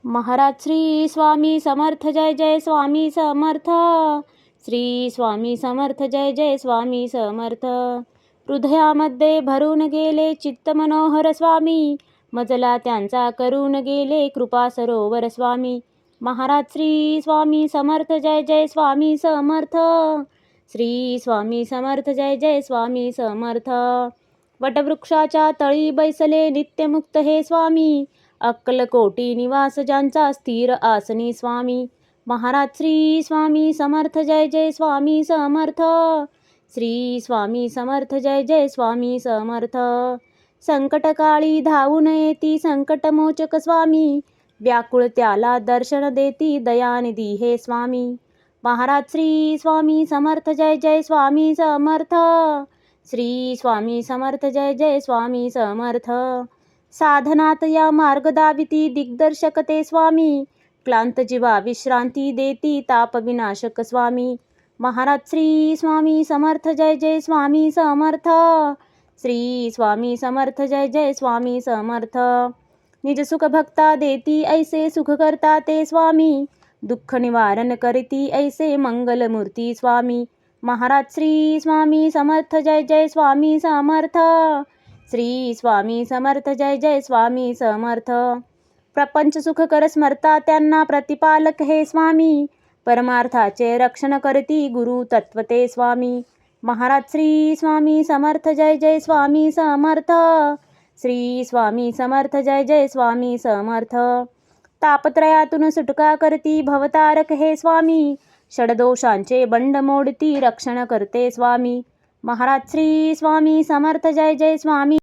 महाराज श्री स्वामी समर्थ जय जय स्वामी समर्थ. श्री स्वामी समर्थ जय जय स्वामी समर्थ. हृदयामध्ये भरून गेले चित्त मनोहर स्वामी, मजला त्यांचा करून गेले कृपा सरोवर स्वामी. महाराज श्री स्वामी समर्थ जय जय स्वामी समर्थ. श्री स्वामी समर्थ जय जय स्वामी समर्थ. वटवृक्षाच्या तळी बैसले नित्यमुक्त हे स्वामी, अक्कलकोटी निवास ज्यांचा स्थिर आसनी स्वामी. महाराज श्री स्वामी समर्थ जय जय स्वामी समर्थ. श्री स्वामी समर्थ जय जय स्वामी समर्थ. संकटकाळी धावून येती संकटमोचक स्वामी, व्याकुळ त्याला दर्शन देती दयानिधी हे स्वामी. महाराज श्री स्वामी समर्थ जय जय स्वामी समर्थ. श्री स्वामी समर्थ जय जय स्वामी समर्थ. साधनात या मार्ग दाविती दिग्दर्शक ते स्वामी, क्लांत जीवा विश्रांती देती ताप विनाशक स्वामी. महाराज श्री स्वामी समर्थ जय जय स्वामी समर्थ. श्री स्वामी समर्थ जय जय स्वामी समर्थ. निज सुख भक्ता देती ऐसे सुख करता ते स्वामी, दुःख निवारण करती ऐसे मंगलमूर्ती स्वामी. महाराज श्री स्वामी समर्थ जय जय स्वामी समर्थ. श्री स्वामी समर्थ जय जय स्वामी समर्थ. प्रपंच सुख कर स्मरता त्यांना प्रतिपालक हे स्वामी, परमार्थाचे रक्षण करती गुरु तत्वते स्वामी. महाराज श्री स्वामी समर्थ जय जय स्वामी समर्थ. श्री स्वामी समर्थ जय जय स्वामी समर्थ. तापत्रयातून सुटका करती भवतारक हे स्वामी, षडदोषांचे बंड मोडती रक्षण करते स्वामी. महाराज श्री स्वामी समर्थ जय जय स्वामी